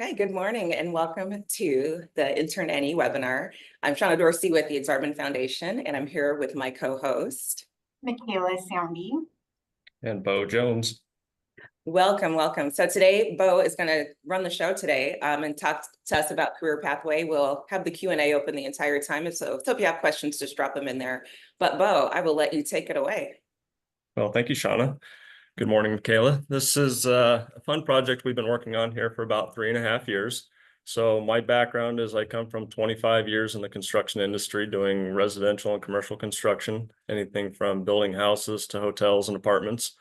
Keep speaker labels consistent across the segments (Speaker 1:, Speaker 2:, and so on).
Speaker 1: Okay, good morning and welcome to the InternNE webinar. I'm Shauna Dorsey with the Exarban Foundation, and I'm here with my co-host.
Speaker 2: Michaela Soundy.
Speaker 3: And Bo Jones.
Speaker 1: Welcome, welcome. So today, Bo is going to run the show today and talk to us about career pathway. We'll have the Q&A open the entire time. So if you have questions, just drop them in there. But Bo, I will let you take it away.
Speaker 3: Well, thank you, Shauna. Good morning, Michaela. This is a fun project we've been working on here for about 3.5 years. So my background is I come from 25 years in the construction industry doing residential and commercial construction, anything from building houses to hotels and apartments.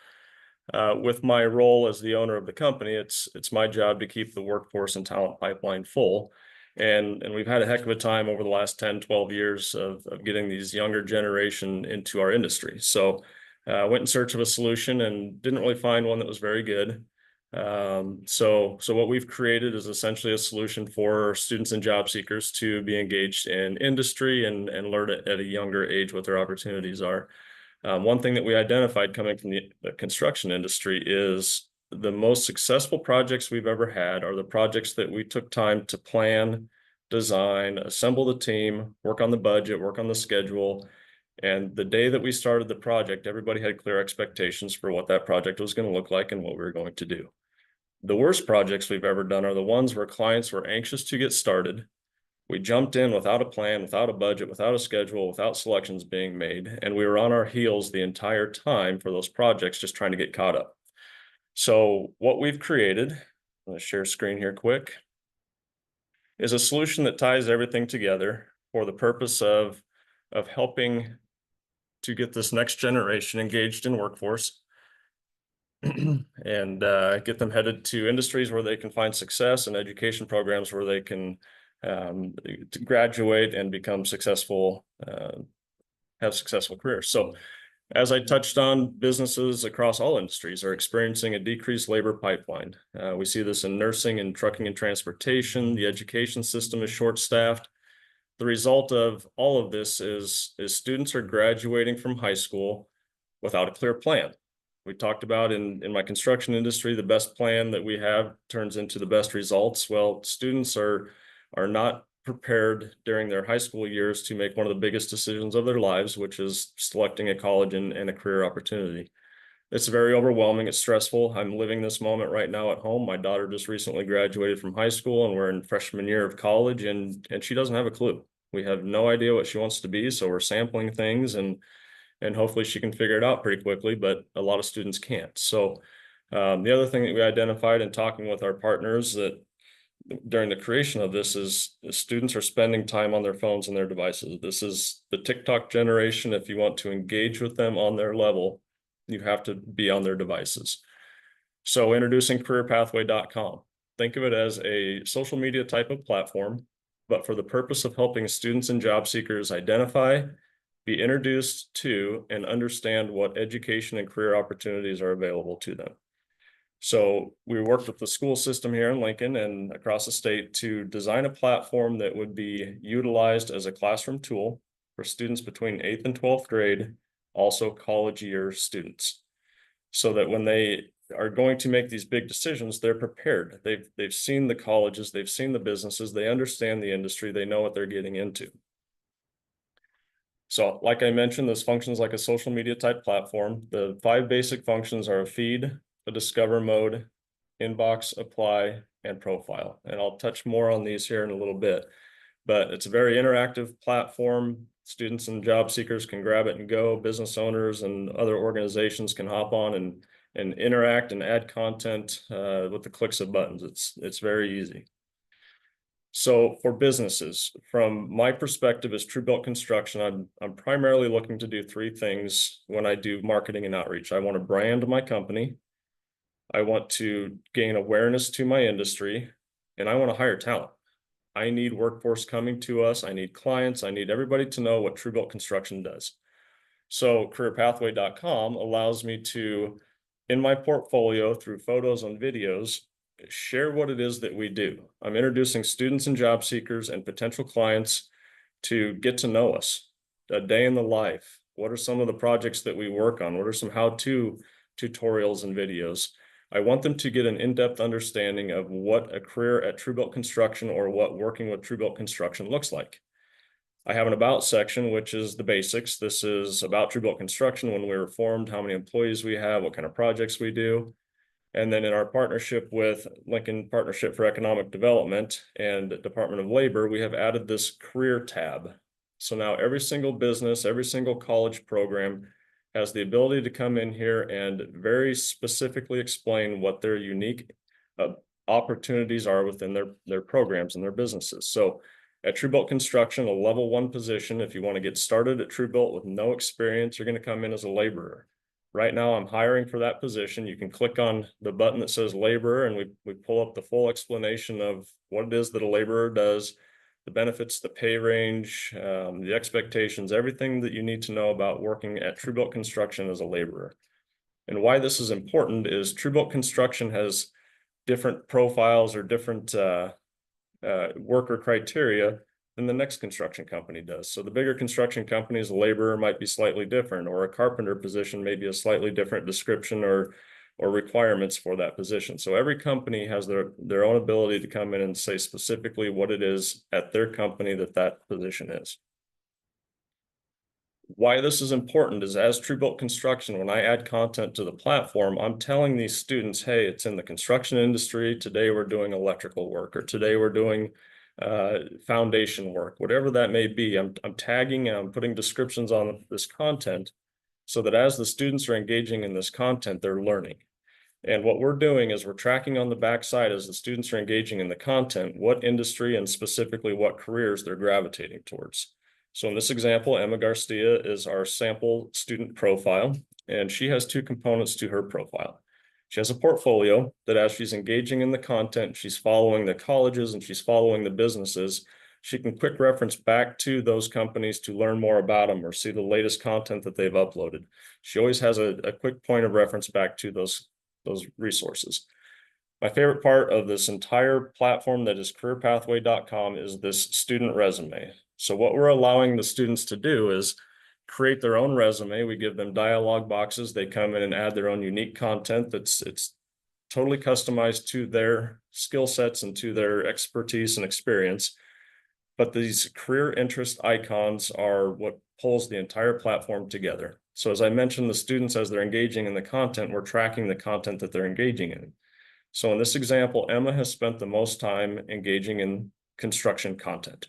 Speaker 3: With my role as the owner of the company, it's my job to keep the workforce and talent pipeline full. And we've had a heck of a time over the last 10, 12 years of getting these younger generation into our industry. So went in search of a solution and didn't really find one that was very good. So what we've created is essentially a solution for students and job seekers to be engaged in industry and learn at a younger age what their opportunities are. One thing that we identified coming from the construction industry is the most successful projects we've ever had are the projects that we took time to plan, design, assemble the team, work on the budget, work on the schedule. And the day that we started the project, everybody had clear expectations for what that project was going to look like and what we were going to do. The worst projects we've ever done are the ones where clients were anxious to get started. We jumped in without a plan, without a budget, without a schedule, without selections being made, and we were on our heels the entire time for those projects, just trying to get caught up. So what we've created, I'm going to share screen here quick, is a solution that ties everything together for the purpose of helping to get this next generation engaged in workforce and get them headed to industries where they can find success and education programs where they can to graduate and become successful, have successful careers. So as I touched on, businesses across all industries are experiencing a decreased labor pipeline. We see this in nursing and trucking and transportation. The education system is short-staffed. The result of all of this is students are graduating from high school without a clear plan. We talked about in my construction industry, the best plan that we have turns into the best results. Well, students are not prepared during their high school years to make one of the biggest decisions of their lives, which is selecting a college and a career opportunity. It's very overwhelming. It's stressful. I'm living this moment right now at home. My daughter just recently graduated from high school and we're in freshman year of college and she doesn't have a clue. We have no idea what she wants to be. So we're sampling things and hopefully she can figure it out pretty quickly, but a lot of students can't. So the other thing that we identified in talking with our partners that during the creation of this is students are spending time on their phones and their devices. This is the TikTok generation. If you want to engage with them on their level, you have to be on their devices. So introducing careerpathway.com. Think of it as a social media type of platform, but for the purpose of helping students and job seekers identify, be introduced to, and understand what education and career opportunities are available to them. So we worked with the school system here in Lincoln and across the state to design a platform that would be utilized as a classroom tool for students between 8th and 12th grade, also college year students, so that when they are going to make these big decisions, they're prepared. They've seen the colleges, they've seen the businesses, they understand the industry, they know what they're getting into. So like I mentioned, this functions like a social media type platform. The 5 basic functions are a feed, a discover mode, inbox, apply, and profile. And I'll touch more on these here in a little bit, but it's a very interactive platform. Students and job seekers can grab it and go. Business owners and other organizations can hop on and interact and add content with the clicks of buttons. It's very easy. So for businesses, from my perspective as Tru-Built Construction, I'm primarily looking to do 3 things when I do marketing and outreach. I want to brand my company. I want to gain awareness to my industry, and I want to hire talent. I need workforce coming to us. I need clients. I need everybody to know what Tru-Built Construction does. So careerpathway.com allows me to, in my portfolio through photos and videos, share what it is that we do. I'm introducing students and job seekers and potential clients to get to know us, a day in the life. What are some of the projects that we work on? What are some how-to tutorials and videos? I want them to get an in-depth understanding of what a career at Tru-Built Construction or what working with Tru-Built Construction looks like. I have an about section, which is the basics. This is about Tru-Built Construction, when we were formed, how many employees we have, what kind of projects we do. And then in our partnership with Lincoln Partnership for Economic Development and Department of Labor, we have added this career tab. So now every single business, every single college program has the ability to come in here and very specifically explain what their unique opportunities are within their programs and their businesses. So at Tru-Built Construction, a level 1 position, if you want to get started at Tru-Built with no experience, you're going to come in as a laborer. Right now, I'm hiring for that position. You can click on the button that says laborer, and we pull up the full explanation of what it is that a laborer does, the benefits, the pay range, the expectations, everything that you need to know about working at Tru-Built Construction as a laborer. And why this is important is Tru-Built Construction has different profiles or different worker criteria than the next construction company does. So the bigger construction companies, a laborer might be slightly different, or a carpenter position may be a slightly different description or requirements for that position. So every company has their own ability to come in and say specifically what it is at their company that position is. Why this is important is, as Tru-Built Construction, when I add content to the platform, I'm telling these students, hey, it's in the construction industry. Today we're doing electrical work, or today we're doing foundation work, whatever that may be. I'm tagging and I'm putting descriptions on this content so that as the students are engaging in this content, they're learning. And what we're doing is we're tracking on the backside as the students are engaging in the content, what industry and specifically what careers they're gravitating towards. So in this example, Emma Garcia is our sample student profile, and she has 2 components to her profile. She has a portfolio that, as she's engaging in the content, she's following the colleges and she's following the businesses, she can quick reference back to those companies to learn more about them or see the latest content that they've uploaded. She always has a quick point of reference back to those resources. My favorite part of this entire platform that is careerpathway.com is this student resume. So what we're allowing the students to do is create their own resume. We give them dialog boxes. They come in and add their own unique content it's totally customized to their skill sets and to their expertise and experience. But these career interest icons are what pulls the entire platform together. So as I mentioned, the students, as they're engaging in the content, we're tracking the content that they're engaging in. So in this example, Emma has spent the most time engaging in construction content.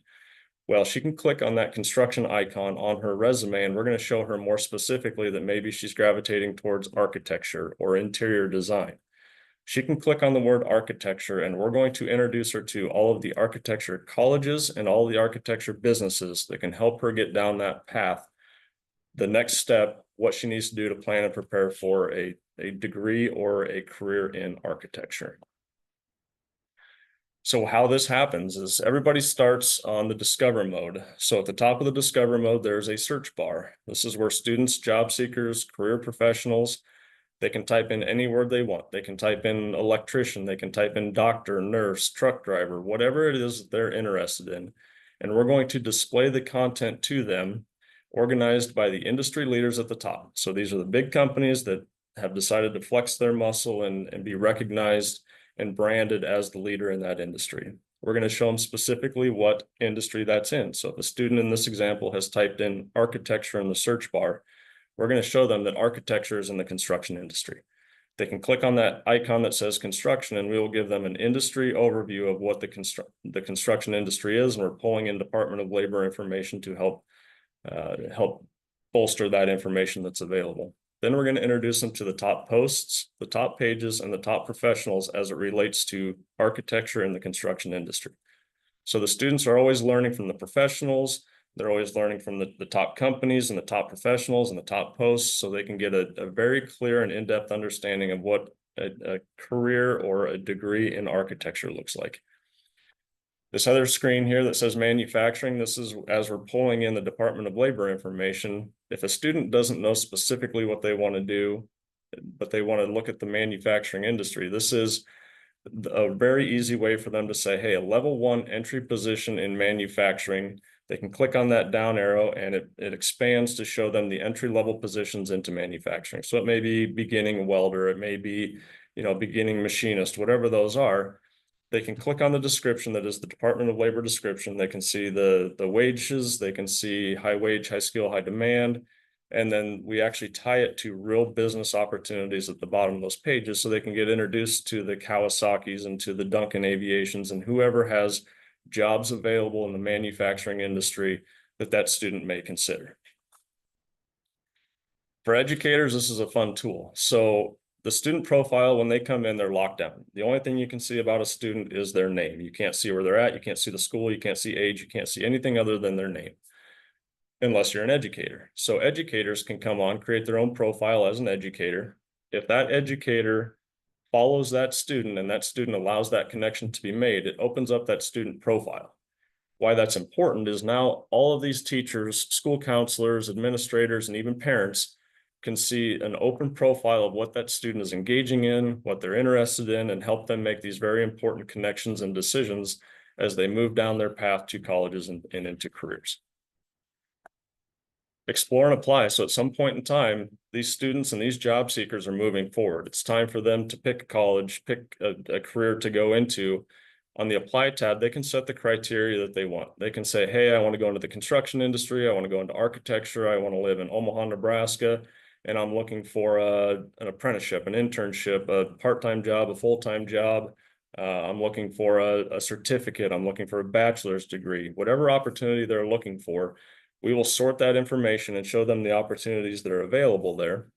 Speaker 3: Well, she can click on that construction icon on her resume, and we're going to show her more specifically that maybe she's gravitating towards architecture or interior design. She can click on the word architecture, and we're going to introduce her to all of the architecture colleges and all the architecture businesses that can help her get down that path. The next step, what she needs to do to plan and prepare for a degree or a career in architecture. So how this happens is everybody starts on the Discover mode. So at the top of the Discover mode, there's a search bar. This is where students, job seekers, career professionals, they can type in any word they want. They can type in electrician, they can type in doctor, nurse, truck driver, whatever it is that they're interested in. And we're going to display the content to them, organized by the industry leaders at the top. So these are the big companies that have decided to flex their muscle and be recognized and branded as the leader in that industry. We're going to show them specifically what industry that's in. So if a student in this example has typed in architecture in the search bar, we're going to show them that architecture is in the construction industry. They can click on that icon that says construction, and we will give them an industry overview of what the construction industry is. And we're pulling in Department of Labor information to help bolster that information that's available. Then we're going to introduce them to the top posts, the top pages, and the top professionals as it relates to architecture in the construction industry. So the students are always learning from the professionals. They're always learning from the top companies and the top professionals and the top posts, so they can get a very clear and in-depth understanding of what a career or a degree in architecture looks like. This other screen here that says manufacturing, this is as we're pulling in the Department of Labor information. If a student doesn't know specifically what they want to do, but they want to look at the manufacturing industry, this is a very easy way for them to say, hey, a level 1 entry position in manufacturing. They can click on that down arrow and it expands to show them the entry level positions into manufacturing. So it may be beginning welder, it may be beginning machinist, whatever those are. They can click on the description that is the Department of Labor description. They can see the wages, they can see high wage, high skill, high demand. And then we actually tie it to real business opportunities at the bottom of those pages so they can get introduced to the Kawasaki's and to the Duncan Aviations and whoever has jobs available in the manufacturing industry that student may consider. For educators, this is a fun tool. So the student profile, when they come in, they're locked down. The only thing you can see about a student is their name. You can't see where they're at. You can't see the school. You can't see age. You can't see anything other than their name, unless you're an educator. So educators can come on, create their own profile as an educator. If that educator follows that student and that student allows that connection to be made, it opens up that student profile. Why that's important is now all of these teachers, school counselors, administrators, and even parents can see an open profile of what that student is engaging in, what they're interested in, and help them make these very important connections and decisions as they move down their path to colleges and into careers. Explore and apply. So at some point in time, these students and these job seekers are moving forward. It's time for them to pick a college, pick a career to go into. On the apply tab, they can set the criteria that they want. They can say, hey, I want to go into the construction industry. I want to go into architecture. I want to live in Omaha, Nebraska. And I'm looking for an apprenticeship, an internship, a part-time job, a full-time job. I'm looking for a certificate. I'm looking for a bachelor's degree. Whatever opportunity they're looking for, we will sort that information and show them the opportunities that are available there.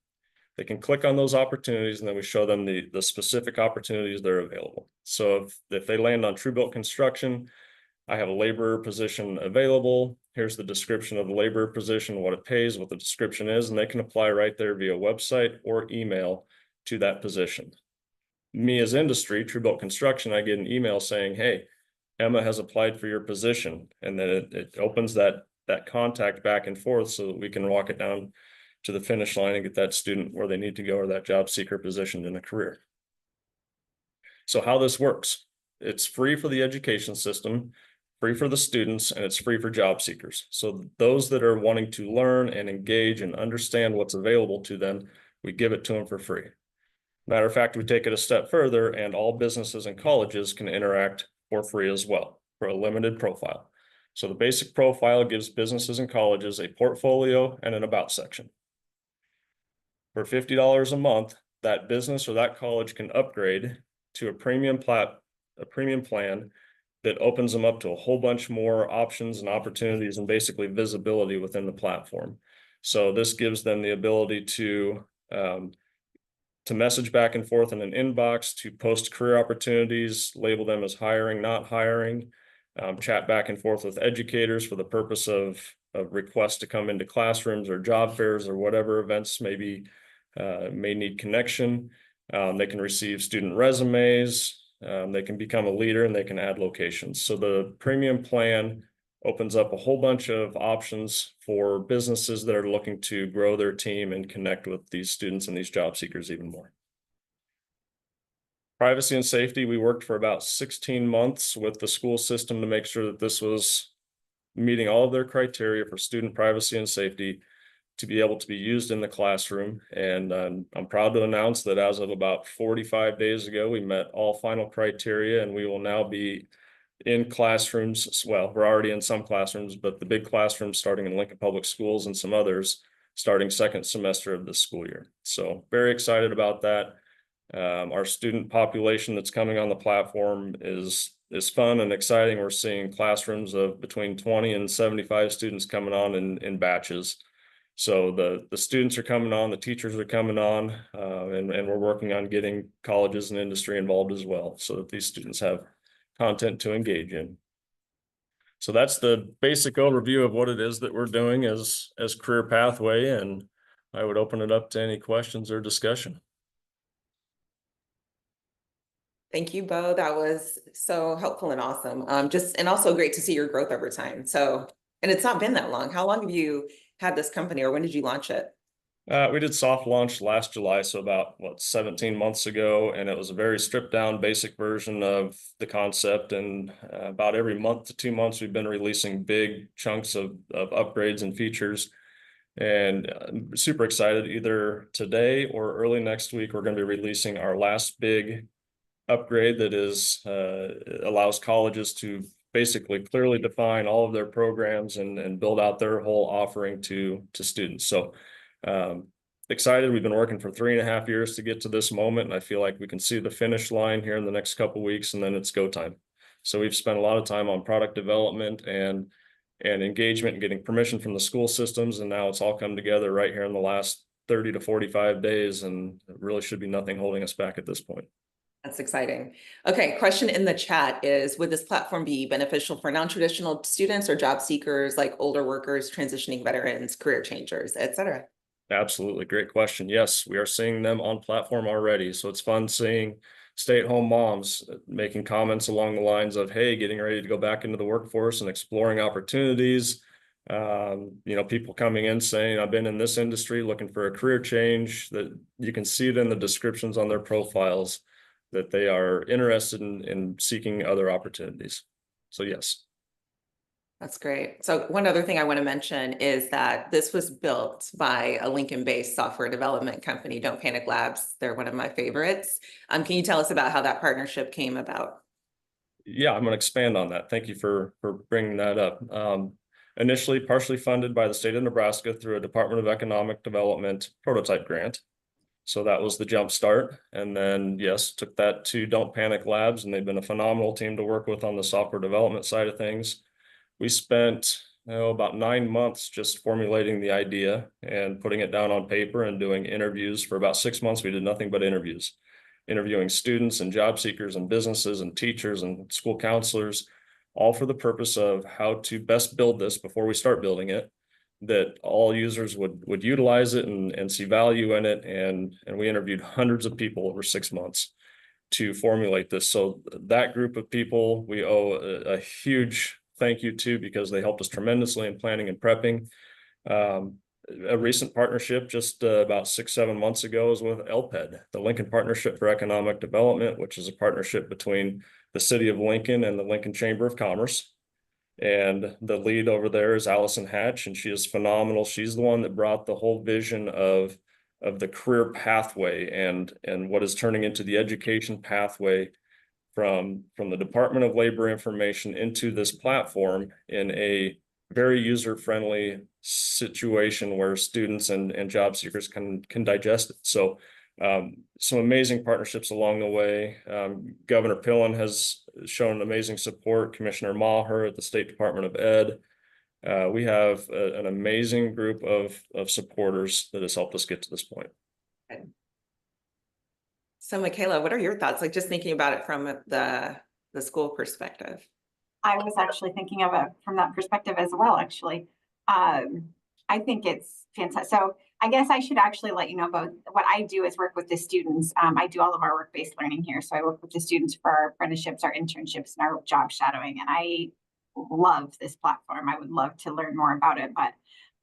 Speaker 3: They can click on those opportunities and then we show them the specific opportunities that are available. So if they land on Tru-Built Construction, I have a laborer position available. Here's the description of the laborer position, what it pays, what the description is, and they can apply right there via website or email to that position. Me as industry, Tru-Built Construction, I get an email saying, hey, Emma has applied for your position. And then it opens that contact back and forth so that we can walk it down to the finish line and get that student where they need to go or that job seeker positioned in a career. So how this works, it's free for the education system, free for the students, and it's free for job seekers. So those that are wanting to learn and engage and understand what's available to them, we give it to them for free. Matter of fact, we take it a step further and all businesses and colleges can interact for free as well for a limited profile. So the basic profile gives businesses and colleges a portfolio and an about section. For $50 a month, that business or that college can upgrade to a premium plan that opens them up to a whole bunch more options and opportunities and basically visibility within the platform. So this gives them the ability to message back and forth in an inbox, to post career opportunities, label them as hiring, not hiring, chat back and forth with educators for the purpose of requests to come into classrooms or job fairs or whatever events may need connection. They can receive student resumes. They can become a leader and they can add locations. So the premium plan opens up a whole bunch of options for businesses that are looking to grow their team and connect with these students and these job seekers even more. Privacy and safety, we worked for about 16 months with the school system to make sure that this was meeting all of their criteria for student privacy and safety to be able to be used in the classroom. And I'm proud to announce that as of about 45 days ago, we met all final criteria and we will now be in classrooms. Well, we're already in some classrooms, but the big classrooms starting in Lincoln Public Schools and some others starting second semester of this school year. So very excited about that. Our student population that's coming on the platform is fun and exciting. We're seeing classrooms of between 20 and 75 students coming on in batches. So the students are coming on, the teachers are coming on, and we're working on getting colleges and industry involved as well so that these students have content to engage in. So that's the basic overview of what it is that we're doing as Career Pathway, and I would open it up to any questions or discussion.
Speaker 1: Thank you, Bo. That was so helpful and awesome. And also great to see your growth over time. So, and it's not been that long. How long have you had this company, or when did you launch it?
Speaker 3: We did soft launch last July, so about 17 months ago, and it was a very stripped down basic version of the concept. And about every month to 2 months, we've been releasing big chunks of upgrades and features. And I'm super excited, either today or early next week, we're going to be releasing our last big upgrade that is allows colleges to basically clearly define all of their programs and build out their whole offering to students. So excited. We've been working for 3.5 years to get to this moment, and I feel like we can see the finish line here in the next couple of weeks, and then it's go time. So we've spent a lot of time on product development and engagement and getting permission from the school systems, and now it's all come together right here in the last 30 to 45 days, and it really should be nothing holding us back at this point.
Speaker 1: That's exciting. Okay, question in the chat is, would this platform be beneficial for non-traditional students or job seekers, like older workers, transitioning veterans, career changers, et cetera?
Speaker 3: Absolutely. Great question. Yes, we are seeing them on platform already. So it's fun seeing stay-at-home moms making comments along the lines of, hey, getting ready to go back into the workforce and exploring opportunities. People coming in saying, I've been in this industry looking for a career change. That you can see it in the descriptions on their profiles that they are interested in seeking other opportunities. So yes.
Speaker 1: That's great. So one other thing I want to mention is that this was built by a Lincoln-based software development company, Don't Panic Labs. They're one of my favorites. Can you tell us about how that partnership came about?
Speaker 3: Yeah, I'm going to expand on that. Thank you for bringing that up. Initially partially funded by the state of Nebraska through a Department of Economic Development prototype grant. So that was the jump start. And then, yes, took that to Don't Panic Labs, and they've been a phenomenal team to work with on the software development side of things. We spent about 9 months just formulating the idea and putting it down on paper and doing interviews. For about 6 months, we did nothing but interviews, interviewing students and job seekers and businesses and teachers and school counselors, all for the purpose of how to best build this before we start building it, that all users would utilize it and see value in it. And we interviewed hundreds of people over 6 months to formulate this. So that group of people, we owe a huge thank you to, because they helped us tremendously in planning and prepping. A recent partnership just about 6-7 months ago is with LPED, the Lincoln Partnership for Economic Development, which is a partnership between the city of Lincoln and the Lincoln Chamber of Commerce. And the lead over there is Allison Hatch, and she is phenomenal. She's the one that brought the whole vision of the career pathway and what is turning into the education pathway from the Department of Labor information into this platform in a very user-friendly situation where students and job seekers can digest it. So some amazing partnerships along the way. Governor Pillen has shown amazing support, Commissioner Maher at the State Department of Ed. We have an amazing group of supporters that has helped us get to this point.
Speaker 1: So Michaela, what are your thoughts? Like, just thinking about it from the school perspective.
Speaker 2: I was actually thinking of it from that perspective as well, actually. I think it's fantastic. So I guess I should actually let you know about what I do is work with the students. I do all of our work-based learning here. So I work with the students for our apprenticeships, our internships, and our job shadowing. And I love this platform. I would love to learn more about it. But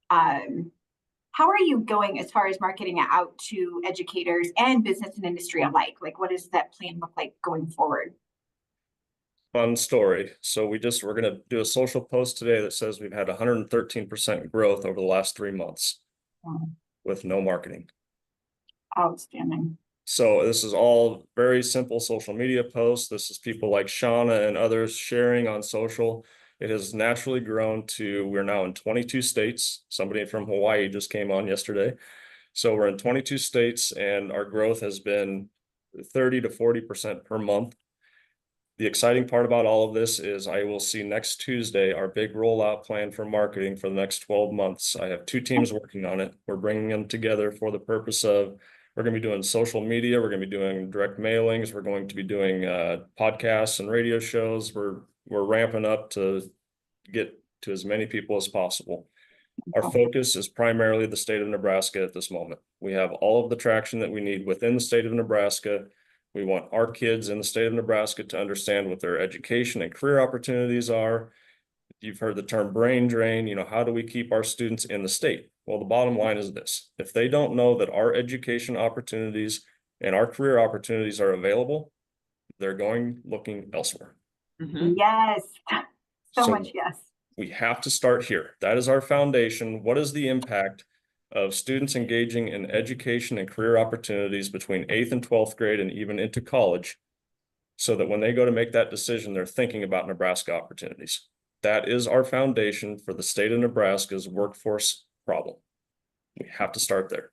Speaker 2: how are you going as far as marketing it out to educators and business and industry alike? Like, what does that plan look like going forward?
Speaker 3: Fun story. So we're going to do a social post today that says we've had 113% growth over the last 3 months with no marketing.
Speaker 2: Outstanding.
Speaker 3: So this is all very simple social media posts. This is people like Shauna and others sharing on social. It has naturally grown to, we're now in 22 states. Somebody from Hawaii just came on yesterday. So we're in 22 states, and our growth has been 30 to 40% per month. The exciting part about all of this is I will see next Tuesday our big rollout plan for marketing for the next 12 months. I have 2 teams working on it. We're bringing them together for the purpose of, we're going to be doing social media. We're going to be doing direct mailings. We're going to be doing podcasts and radio shows. We're ramping up to get to as many people as possible. Our focus is primarily the state of Nebraska at this moment. We have all of the traction that we need within the state of Nebraska. We want our kids in the state of Nebraska to understand what their education and career opportunities are. You've heard the term brain drain. How do we keep our students in the state? Well, the bottom line is this: if they don't know that our education opportunities and our career opportunities are available, they're going looking elsewhere.
Speaker 2: Yes, so much yes.
Speaker 3: We have to start here. That is our foundation. What is the impact of students engaging in education and career opportunities between 8th and 12th grade and even into college, so that when they go to make that decision, they're thinking about Nebraska opportunities. That is our foundation for the state of Nebraska's workforce problem. We have to start there.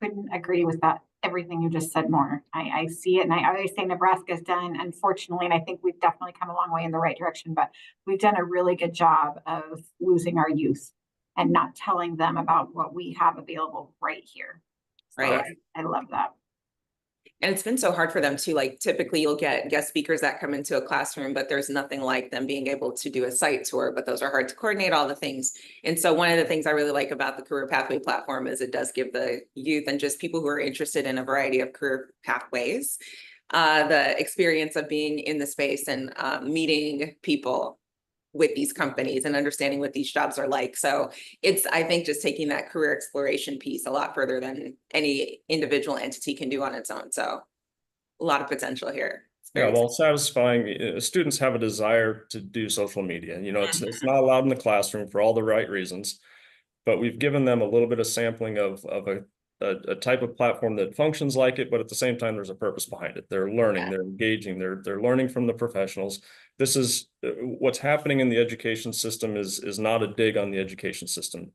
Speaker 2: Couldn't agree with that. Everything you just said more. I see it. And I always say Nebraska's done, unfortunately, and I think we've definitely come a long way in the right direction, but we've done a really good job of losing our youth and not telling them about what we have available right here. So
Speaker 1: Right.
Speaker 2: I love that.
Speaker 1: And it's been so hard for them too. Like typically you'll get guest speakers that come into a classroom, but there's nothing like them being able to do a site tour, but those are hard to coordinate, all the things. And so one of the things I really like about the Career Pathway platform is it does give the youth and just people who are interested in a variety of career pathways, the experience of being in the space and meeting people with these companies and understanding what these jobs are like. So it's, I think, just taking that career exploration piece a lot further than any individual entity can do on its own. So a lot of potential here.
Speaker 3: Yeah, well, satisfying, students have a desire to do social media. You know, it's not allowed in the classroom for all the right reasons, but we've given them a little bit of sampling of a type of platform that functions like it, but at the same time, there's a purpose behind it. They're learning, they're engaging, they're learning from the professionals. This is what's happening in the education system is not a dig on the education system.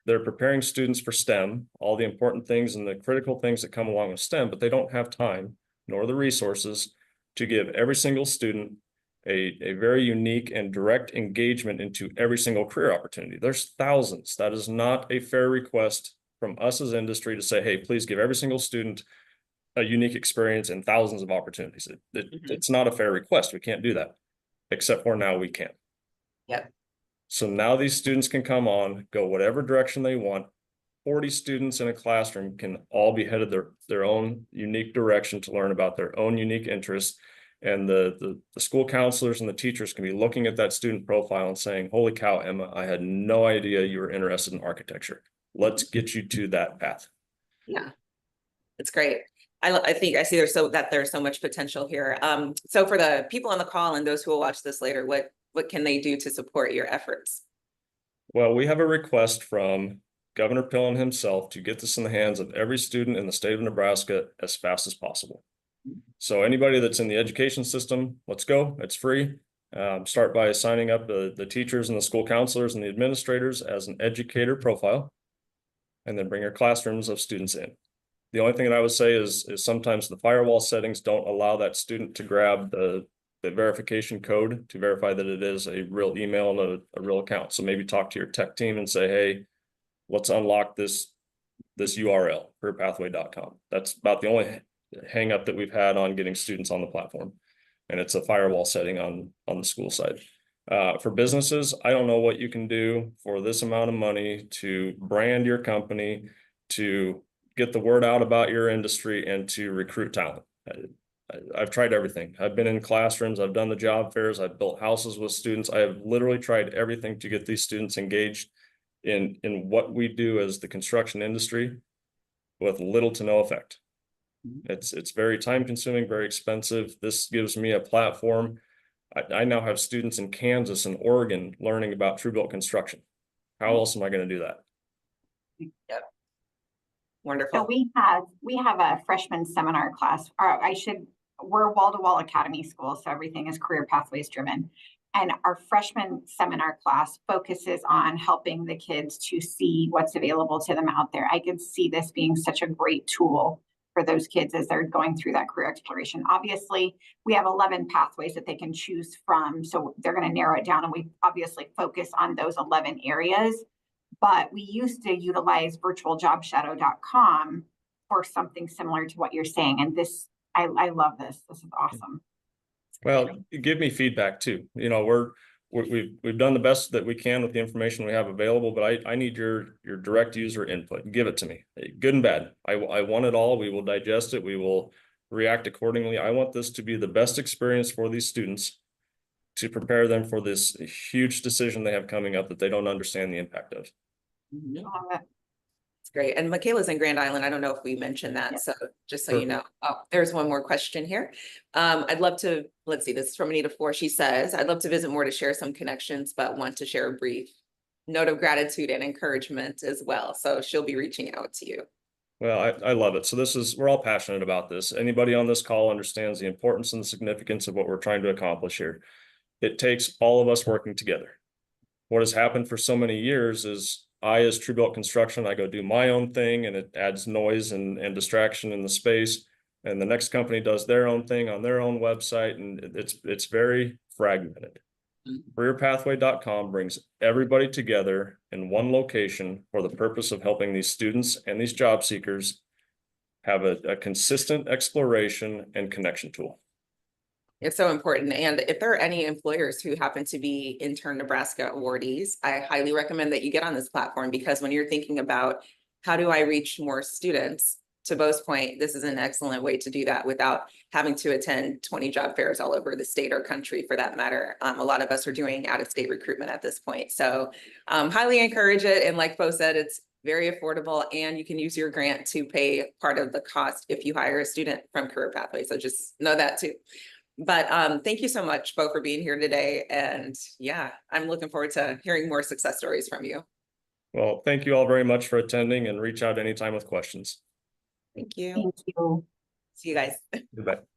Speaker 3: They're preparing students for STEM, all the important things and the critical things that come along with STEM, but they don't have time nor the resources to give every single student a very unique and direct engagement into every single career opportunity. There's thousands. That is not a fair request from us as industry to say, hey, please give every single student a unique experience and thousands of opportunities. It's not a fair request. We can't do that, except for now we can.
Speaker 1: Yep.
Speaker 3: So now these students can come on, go whatever direction they want. 40 students in a classroom can all be headed their own unique direction to learn about their own unique interests. And the school counselors and the teachers can be looking at that student profile and saying, holy cow, Emma, I had no idea you were interested in architecture. Let's get you to that path.
Speaker 1: Yeah, it's great. I think I see there's so much potential here. So for the people on the call and those who will watch this later, what can they do to support your efforts?
Speaker 3: Well, we have a request from Governor Pillen himself to get this in the hands of every student in the state of Nebraska as fast as possible. So anybody that's in the education system, let's go. It's free. Start by signing up the teachers and the school counselors and the administrators as an educator profile, and then bring your classrooms of students in. The only thing that I would say is sometimes the firewall settings don't allow that student to grab the verification code to verify that it is a real email and a real account. So maybe talk to your tech team and say, hey, let's unlock this URL, careerpathway.com. That's about the only hang up that we've had on getting students on the platform. And it's a firewall setting on the school side. For businesses, I don't know what you can do for this amount of money to brand your company, to get the word out about your industry, and to recruit talent. I've tried everything. I've been in classrooms, I've done the job fairs, I've built houses with students. I have literally tried everything to get these students engaged in what we do as the construction industry with little to no effect. It's very time consuming, very expensive. This gives me a platform. I now have students in Kansas and Oregon learning about Tru-Built Construction. How else am I going to do that?
Speaker 1: Yep. Wonderful.
Speaker 2: So we have a freshman seminar class, or we're wall-to-wall academy school, so everything is career pathways driven. And our freshman seminar class focuses on helping the kids to see what's available to them out there. I could see this being such a great tool for those kids as they're going through that career exploration. Obviously, we have 11 pathways that they can choose from, so they're going to narrow it down, and we obviously focus on those 11 areas. But we used to utilize virtualjobshadow.com for something similar to what you're saying. And this, I love this. This is awesome.
Speaker 3: Well, give me feedback too. You know, we've done the best that we can with the information we have available, but I need your direct user input. Give it to me, good and bad. I want it all. We will digest it. We will react accordingly. I want this to be the best experience for these students to prepare them for this huge decision they have coming up that they don't understand the impact of.
Speaker 1: It's great. And Michaela's in Grand Island. I don't know if we mentioned that. So just so you know. Oh, there's one more question here. I'd love to, let's see, this is from Anita 4. She says, I'd love to visit more to share some connections, but want to share a brief note of gratitude and encouragement as well. So she'll be reaching out to you.
Speaker 3: Well, I love it. So we're all passionate about this. Anybody on this call understands the importance and the significance of what we're trying to accomplish here. It takes all of us working together. What has happened for so many years is as Tru-Built Construction, I go do my own thing and it adds noise and distraction in the space. And the next company does their own thing on their own website, and it's very fragmented. Careerpathway.com brings everybody together in one location for the purpose of helping these students and these job seekers have a consistent exploration and connection tool.
Speaker 1: It's so important. And if there are any employers who happen to be Intern Nebraska awardees, I highly recommend that you get on this platform, because when you're thinking about how do I reach more students, to Bo's point, this is an excellent way to do that without having to attend 20 job fairs all over the state or country for that matter. A lot of us are doing out-of-state recruitment at this point. So highly encourage it. And like Bo said, it's very affordable, and you can use your grant to pay part of the cost if you hire a student from Career Pathway. So just know that too. But thank you so much, Bo, for being here today. And yeah, I'm looking forward to hearing more success stories from you.
Speaker 3: Well, thank you all very much for attending, and reach out anytime with questions.
Speaker 1: Thank you.
Speaker 2: Thank you.
Speaker 1: See you guys.
Speaker 3: Goodbye.